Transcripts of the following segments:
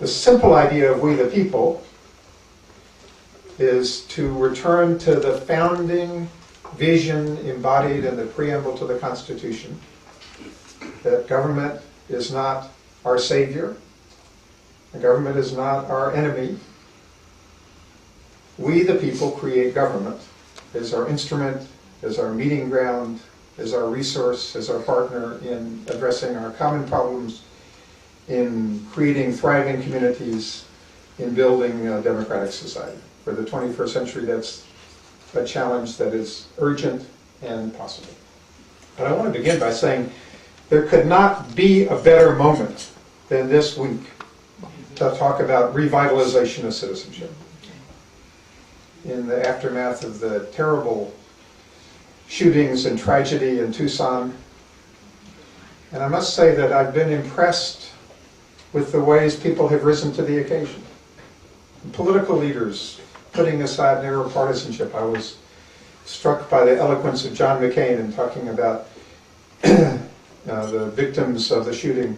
The simple idea of we the people is to return to the founding vision embodied in the preamble to the Constitution, that government is not our savior, the government is not our enemy. We the people create government as our instrument, as our meeting ground, as our resource, as our partner in addressing our common problems, in creating thriving communities, in building a democratic society. For the 21st century, that's a challenge that is urgent and possible. But I want to begin by saying there could not be a better moment than this week to talk about revitalization of citizenship. In the aftermath of the terrible shootings and tragedy in Tucson, and I must say that I've been impressed with the ways people have risen to the occasion. Political leaders, putting aside narrow partisanship, I was struck by the eloquence of John McCain in talking about the victims of the shooting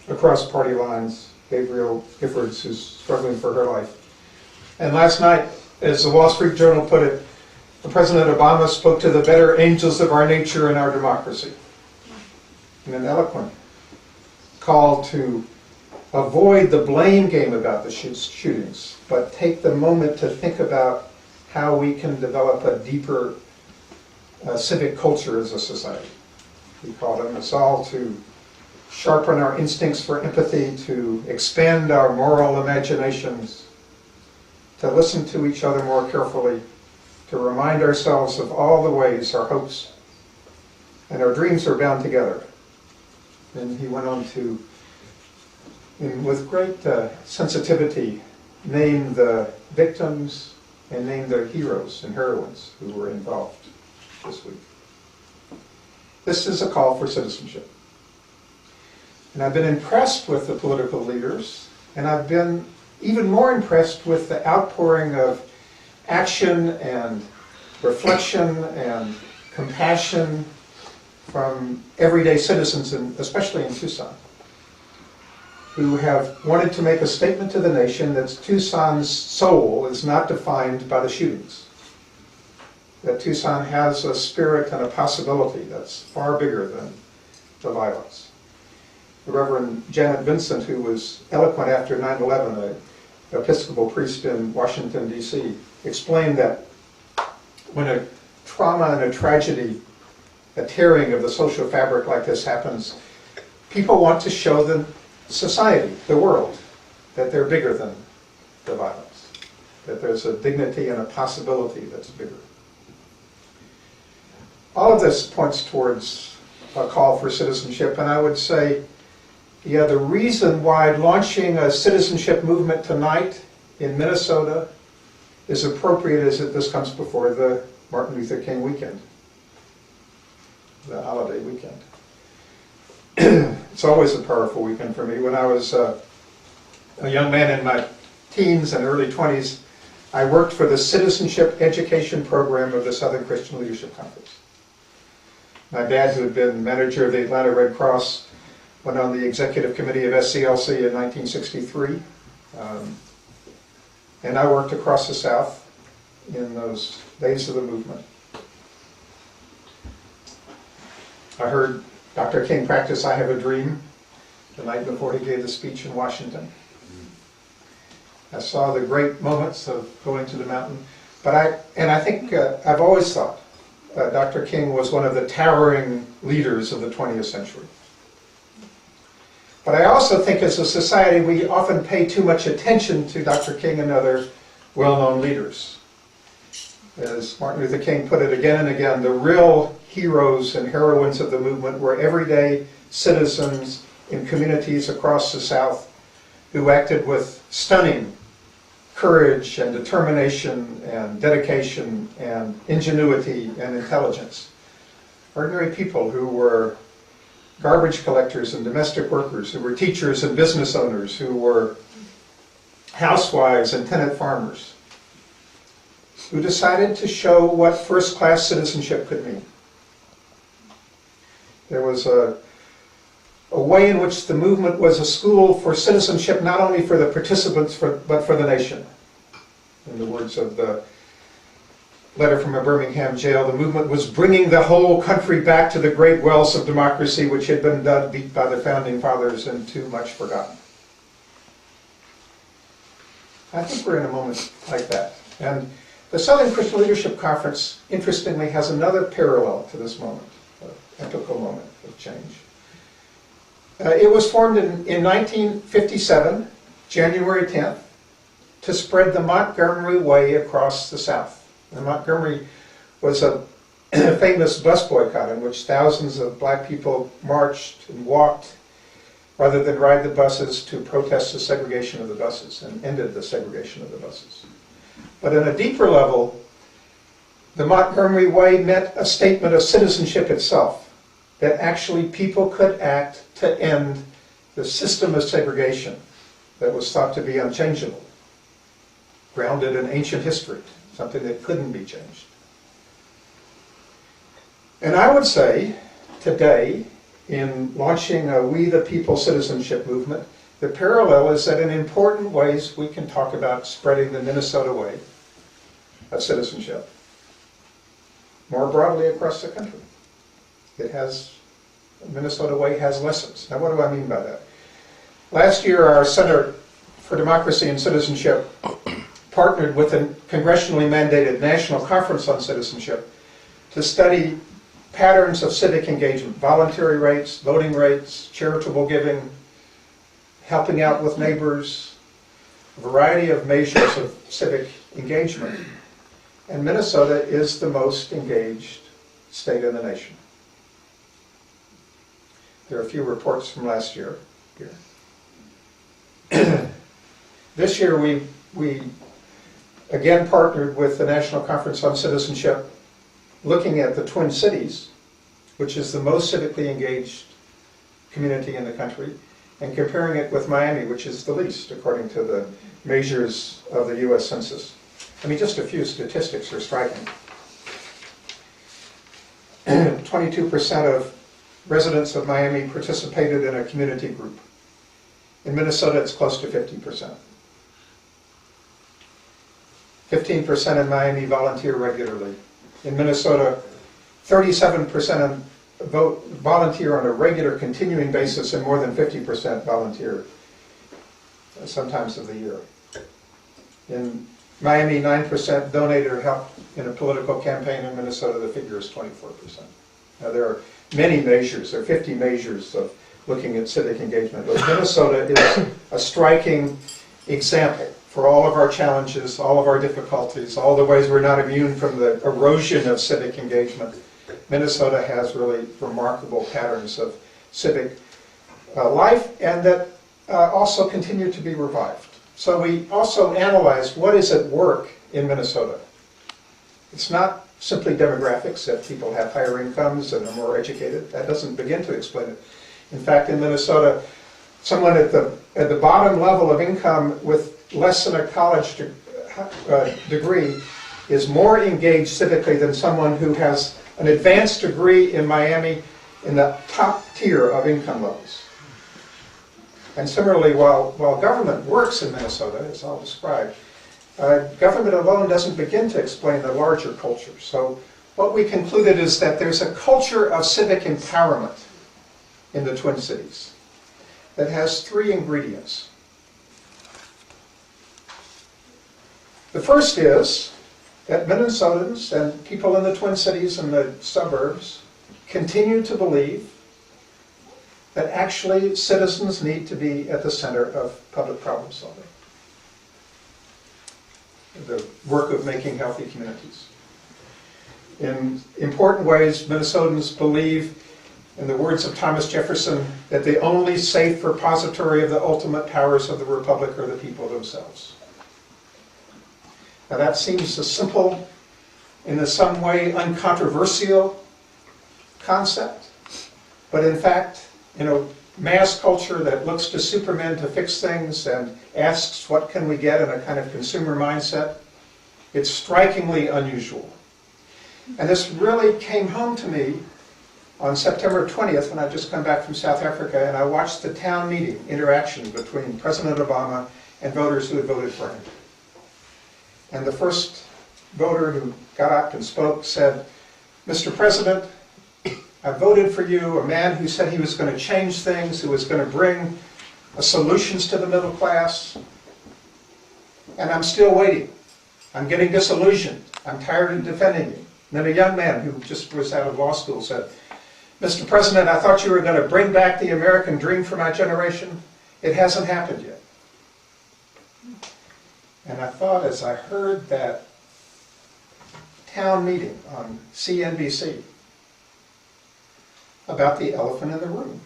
across party lines, Gabrielle Giffords, who's struggling for her life. And last night, as the Wall Street Journal put it, President Obama spoke to the better angels of our nature and our democracy in an eloquent call to avoid the blame game about the shootings, but take the moment to think about how we can develop a deeper civic culture as a society. He called on us all to sharpen our instincts for empathy, to expand our moral imaginations, to listen to each other more carefully, to remind ourselves of all the ways our hopes and our dreams are bound together. And he went on to, with great sensitivity, name the victims and name the heroes and heroines who were involved this week. This is a call for citizenship. And I've been impressed with the political leaders, and I've been even more impressed with the outpouring of action and reflection and compassion from everyday citizens, especially in Tucson, who have wanted to make a statement to the nation that Tucson's soul is not defined by the shootings, that Tucson has a spirit and a possibility that's far bigger than the violence. The Reverend Janet Vincent, who was eloquent after 9/11, an Episcopal priest in Washington, D.C., explained that when a trauma and a tragedy, a tearing of the social fabric like this happens, people want to show the society, the world, that they're bigger than the violence, that there's a dignity and a possibility that's bigger. All of this points towards a call for citizenship, and I would say, yeah, the reason why launching a citizenship movement tonight in Minnesota is appropriate is that this comes before the Martin Luther King weekend, the holiday weekend. It's always a powerful weekend for me. When I was a young man in my teens and early 20s, I worked for the Citizenship Education Program of the Southern Christian Leadership Conference. My dad, who had been manager of the Atlanta Red Cross, went on the executive committee of SCLC in 1963. And I worked across the South in those days of the movement. I heard Dr. King practice I Have a Dream the night before he gave the speech in Washington. I saw the great moments of going to the mountain. But I think I've always thought Dr. King was one of the towering leaders of the 20th century. But I also think as a society we often pay too much attention to Dr. King and other well-known leaders. As Martin Luther King put it again and again, the real heroes and heroines of the movement were everyday citizens in communities across the South who acted with stunning courage and determination and dedication and ingenuity and intelligence. Ordinary people who were garbage collectors and domestic workers, who were teachers and business owners, who were housewives and tenant farmers, who decided to show what first-class citizenship could mean. There was a a way in which the movement was a school for citizenship, not only for the participants, but for the nation. In the words of the letter from a Birmingham jail, the movement was bringing the whole country back to the great wells of democracy which had been dug deep by the founding fathers and too much forgotten. I think we're in a moment like that. And the Southern Christian Leadership Conference, interestingly, has another parallel to this moment, an epical moment of change. It was formed in 1957, January 10th, to spread the Montgomery Way across the South. And Montgomery was a famous bus boycott in which thousands of black people marched and walked rather than ride the buses to protest the segregation of the buses and ended the segregation of the buses. But on a deeper level, the Montgomery Way meant a statement of citizenship itself, that actually people could act to end the system of segregation that was thought to be unchangeable, grounded in ancient history, something that couldn't be changed. And I would say today, in launching a We the People citizenship movement, the parallel is that in important ways we can talk about spreading the Minnesota way of citizenship more broadly across the country. Minnesota Way has lessons. Now what do I mean by that? Last year our Center for Democracy and Citizenship partnered with a congressionally mandated National Conference on Citizenship to study patterns of civic engagement, voluntary rates, voting rates, charitable giving, helping out with neighbors, a variety of measures of civic engagement. And Minnesota is the most engaged state in the nation. There are a few reports from last year here. This year we again partnered with the National Conference on Citizenship, looking at the Twin Cities, which is the most civically engaged community in the country, and comparing it with Miami, which is the least, according to the measures of the U.S. Census. I mean, just a few statistics are striking. 22% of residents of Miami participated in a community group. In Minnesota, it's close to 50%. 15% in Miami volunteer regularly. In Minnesota, 37% volunteer on a regular continuing basis, and more than 50% volunteer sometimes of the year. In Miami, 9% donated or helped in a political campaign. In Minnesota, the figure is 24%. Now, there are many measures, there are 50 measures of looking at civic engagement, but Minnesota is a striking example for all of our challenges, all of our difficulties, all the ways we're not immune from the erosion of civic engagement. Minnesota has really remarkable patterns of civic life, and that also continue to be revived. So we also analyzed what is at work in Minnesota. It's not simply demographics, that people have higher incomes and are more educated. That doesn't begin to explain it. In fact, in Minnesota, someone at the bottom level of income with less than a college degree is more engaged civically than someone who has an advanced degree in Miami in the top tier of income levels. And similarly, while government works in Minnesota, as I'll describe, government alone doesn't begin to explain the larger culture. So what we concluded is that there's a culture of civic empowerment in the Twin Cities that has three ingredients. The first is that Minnesotans and people in the Twin Cities and the suburbs continue to believe that actually citizens need to be at the center of public problem solving, the work of making healthy communities. In important ways, Minnesotans believe, in the words of Thomas Jefferson, that the only safe repository of the ultimate powers of the republic are the people themselves. Now that seems a simple, in some way uncontroversial concept, but in fact, mass culture that looks to supermen to fix things and asks what can we get in a kind of consumer mindset, it's strikingly unusual. And this really came home to me on September 20th, when I'd just come back from South Africa, and I watched the town meeting interaction between President Obama and voters who had voted for him. And the first voter who got up and spoke said, "Mr. President, I voted for you, a man who said he was going to change things, who was going to bring solutions to the middle class, and I'm still waiting. I'm getting disillusioned. I'm tired of defending you." And then a young man who just was out of law school said, "Mr. President, I thought you were going to bring back the American dream for my generation. It hasn't happened yet." And I thought, as I heard that town meeting on CNBC, about the elephant in the room.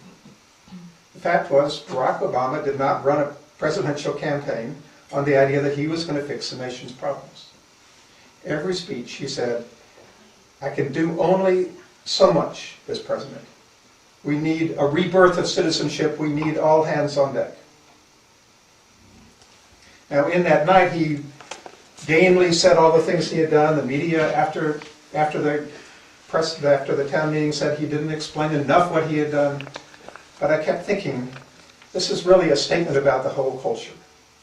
The fact was, Barack Obama did not run a presidential campaign on the idea that he was going to fix the nation's problems. Every speech he said, "I can do only so much as president. We need a rebirth of citizenship. We need all hands on deck." Now, in that night, he gamely said all the things he had done. The media, after the town meeting, said he didn't explain enough what he had done. But I kept thinking, this is really a statement about the whole culture.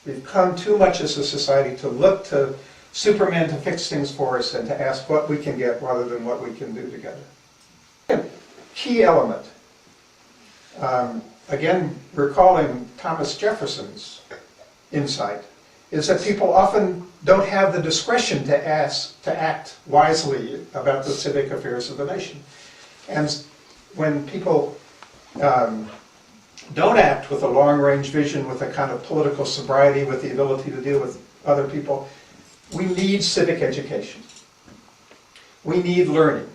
We've come too much as a society to look to Superman to fix things for us and to ask what we can get rather than what we can do together. Key element, again, recalling Thomas Jefferson's insight, is that people often don't have the discretion to act wisely about the civic affairs of the nation. And when people don't act with a long-range vision, with a kind of political sobriety, with the ability to deal with other people, we need civic education. We need learning.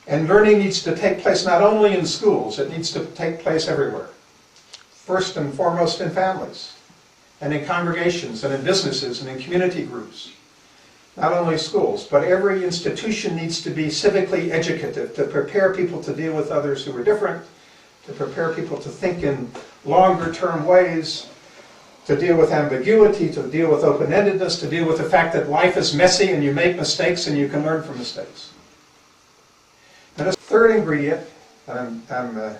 And learning needs to take place not only in schools, it needs to take place everywhere. First and foremost in families, and in congregations, and in businesses, and in community groups. Not only schools, but every institution needs to be civically educative to prepare people to deal with others who are different, to prepare people to think in longer-term ways, to deal with ambiguity, to deal with open-endedness, to deal with the fact that life is messy and you make mistakes and you can learn from mistakes. And a third ingredient, and I'm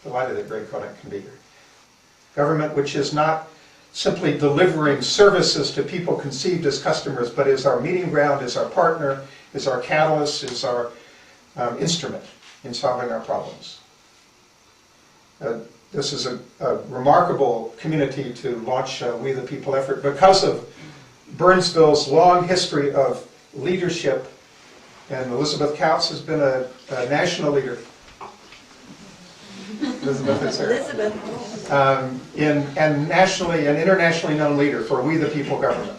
delighted that Greg Koenig can be here, government which is not simply delivering services to people conceived as customers, but is our meeting ground, is our partner, is our catalyst, is our instrument in solving our problems. This is a remarkable community to launch We the People effort because of Burnsville's long history of leadership, and Elizabeth Kautz has been a national leader. Elizabeth is here. And nationally and internationally known leader for We the People government.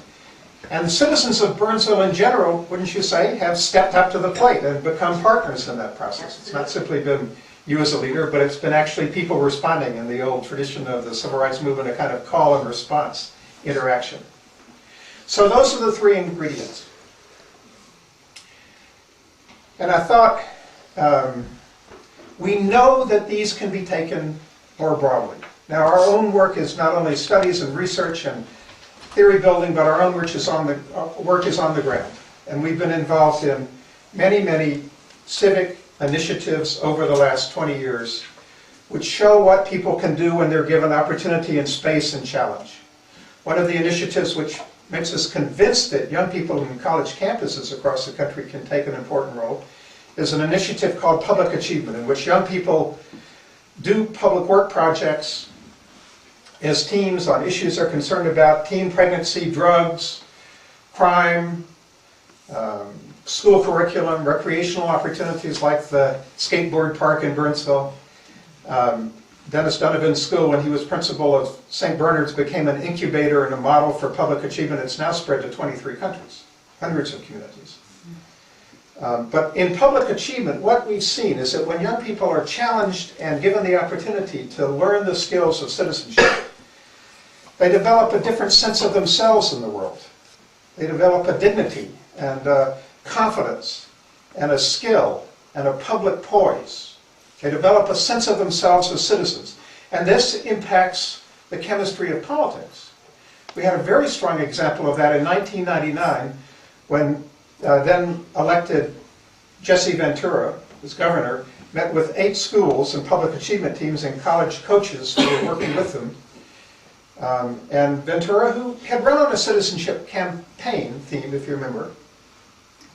And the citizens of Burnsville in general, wouldn't you say, have stepped up to the plate and become partners in that process. It's not simply been you as a leader, but it's been actually people responding in the old tradition of the civil rights movement, a kind of call and response interaction. So those are the three ingredients. And I thought, we know that these can be taken more broadly. Now, our own work is not only studies and research and theory building, but our own work is on the ground. And we've been involved in many, many civic initiatives over the last 20 years, which show what people can do when they're given opportunity and space and challenge. One of the initiatives which makes us convinced that young people in college campuses across the country can take an important role is an initiative called Public Achievement, in which young people do public work projects as teams on issues they're concerned about: teen pregnancy, drugs, crime, school curriculum, recreational opportunities like the skateboard park in Burnsville. Dennis Donovan's school, when he was principal of St. Bernard's, became an incubator and a model for public achievement. It's now spread to 23 countries, hundreds of communities. But in public achievement, what we've seen is that when young people are challenged and given the opportunity to learn the skills of citizenship, they develop a different sense of themselves in the world. They develop a dignity and confidence and a skill and a public poise. They develop a sense of themselves as citizens. And this impacts the chemistry of politics. We had a very strong example of that in 1999 when then elected Jesse Ventura, as governor, met with 8 schools and public achievement teams and college coaches who were working with them. And Ventura, who had run on a citizenship campaign theme, if you remember,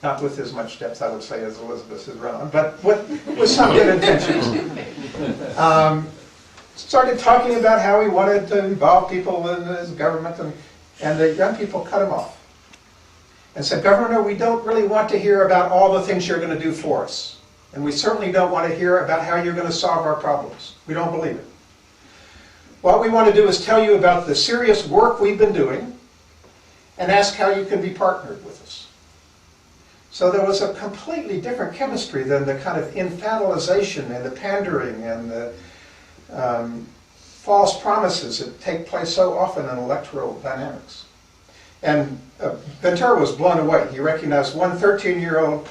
not with as much depth, I would say, as Elizabeth has run on, but with some good intentions, started talking about how he wanted to involve people in his government, and the young people cut him off and said, "Governor, we don't really want to hear about all the things you're going to do for us. And we certainly don't want to hear about how you're going to solve our problems. We don't believe it. What we want to do is tell you about the serious work we've been doing and ask how you can be partnered with us." So there was a completely different chemistry than the kind of infantilization and the pandering and the false promises that take place so often in electoral dynamics. And Ventura was blown away. He recognized one 13-year-old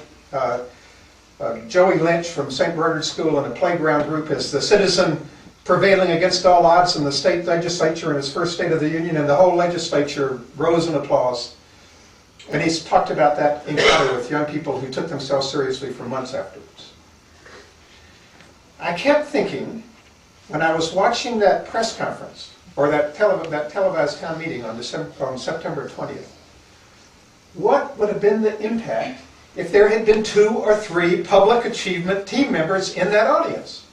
Joey Lynch from St. Bernard School in a playground group as the citizen prevailing against all odds in the state legislature in his first State of the Union, and the whole legislature rose in applause. And he's talked about that encounter with young people who took themselves seriously for months afterwards. I kept thinking, when I was watching that press conference, or that televised town meeting on September 20th, what would have been the impact if there had been 2 or 3 public achievement team members in that audience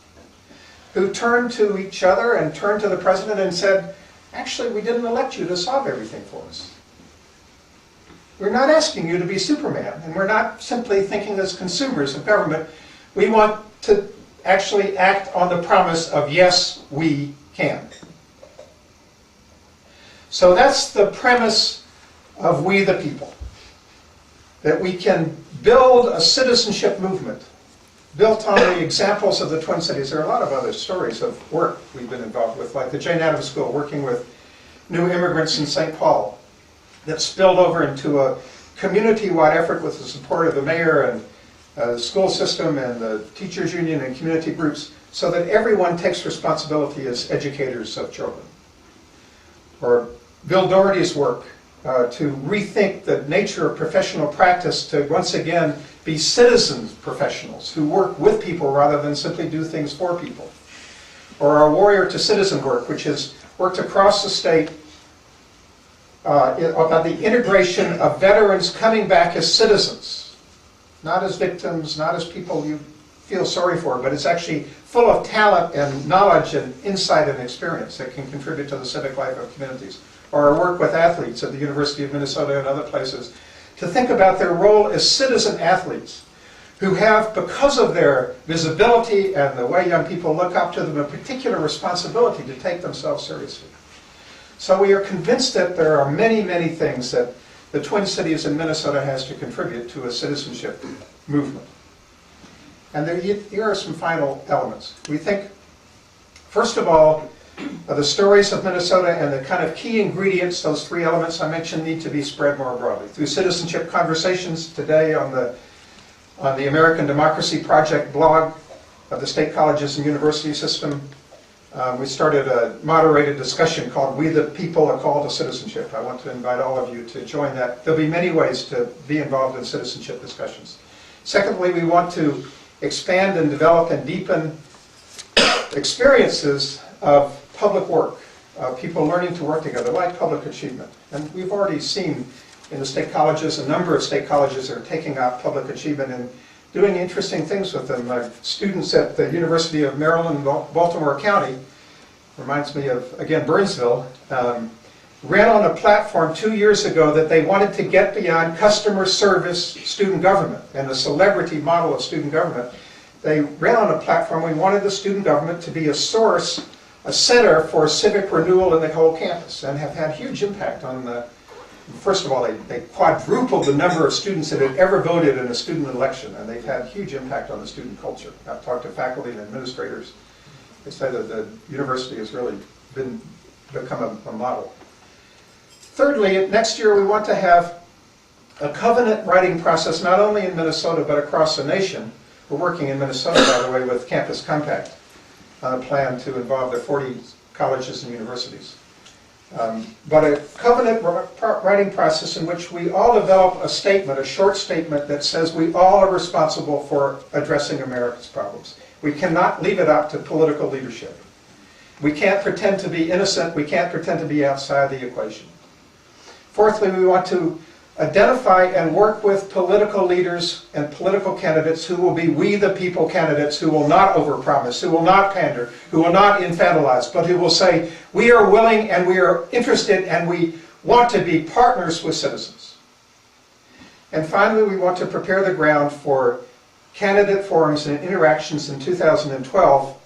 who turned to each other and turned to the president and said, "Actually, we didn't elect you to solve everything for us. We're not asking you to be Superman, and we're not simply thinking as consumers of government. We want to actually act on the promise of yes, we can." So that's the premise of We the People, that we can build a citizenship movement built on the examples of the Twin Cities. There are a lot of other stories of work we've been involved with, like the Jane Addams School, working with new immigrants in St. Paul, that spilled over into a community-wide effort with the support of the mayor and the school system and the teachers union and community groups, so that everyone takes responsibility as educators of children. Or Bill Doherty's work to rethink the nature of professional practice to once again be citizens professionals who work with people rather than simply do things for people. Or our Warrior to Citizen work, which has worked across the state about the integration of veterans coming back as citizens, not as victims, not as people you feel sorry for, but it's actually full of talent and knowledge and insight and experience that can contribute to the civic life of communities. Or our work with athletes at the University of Minnesota and other places, to think about their role as citizen athletes who have, because of their visibility and the way young people look up to them, a particular responsibility to take themselves seriously. So we are convinced that there are many, many things that the Twin Cities in Minnesota has to contribute to a citizenship movement. And here are some final elements. We think, first of all, the stories of Minnesota and the kind of key ingredients, those 3 elements I mentioned, need to be spread more broadly. Through citizenship conversations today on the American Democracy Project blog of the state colleges and university system, we started a moderated discussion called We the People, A Call to Citizenship. I want to invite all of you to join that. There'll be many ways to be involved in citizenship discussions. Secondly, we want to expand and develop and deepen experiences of public work, people learning to work together, like public achievement. And we've already seen in the state colleges, a number of state colleges are taking up public achievement and doing interesting things with them. Students at the University of Maryland, Baltimore County, reminds me of, again, Burnsville, ran on a platform 2 years ago that they wanted to get beyond customer service student government and the celebrity model of student government. They ran on a platform, we wanted the student government to be a source, a center for civic renewal in the whole campus, and have had huge impact on the, first of all, they quadrupled the number of students that had ever voted in a student election, and they've had huge impact on the student culture. I've talked to faculty and administrators. They say that the university has really become a model. Thirdly, next year we want to have a covenant writing process, not only in Minnesota, but across the nation. We're working in Minnesota, by the way, with Campus Compact on a plan to involve the 40 colleges and universities. But a covenant writing process in which we all develop a statement, a short statement that says we all are responsible for addressing America's problems. We cannot leave it up to political leadership. We can't pretend to be innocent. We can't pretend to be outside the equation. Fourthly, we want to identify and work with political leaders and political candidates who will be we the people candidates, who will not overpromise, who will not pander, who will not infantilize, but who will say, we are willing and we are interested and we want to be partners with citizens. And finally, we want to prepare the ground for candidate forums and interactions in 2012,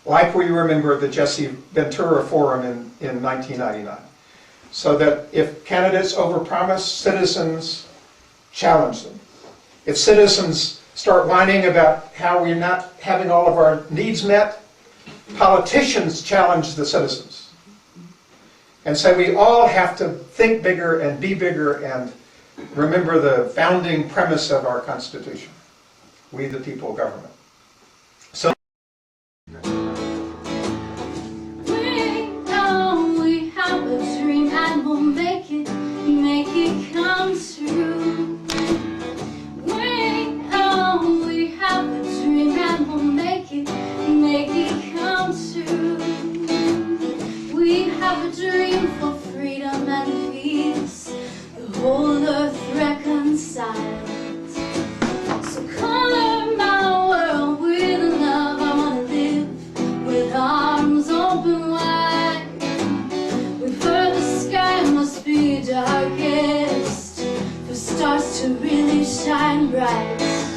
like we remember the Jesse Ventura Forum in 1999. So that if candidates overpromise, citizens challenge them. If citizens start whining about how we're not having all of our needs met, politicians challenge the citizens and say we all have to think bigger and be bigger and remember the founding premise of our Constitution, we the people government. So whole earth reconciled. So color my world with love. I wanna live with arms open wide. We've heard the sky must be darkest for stars to really shine bright.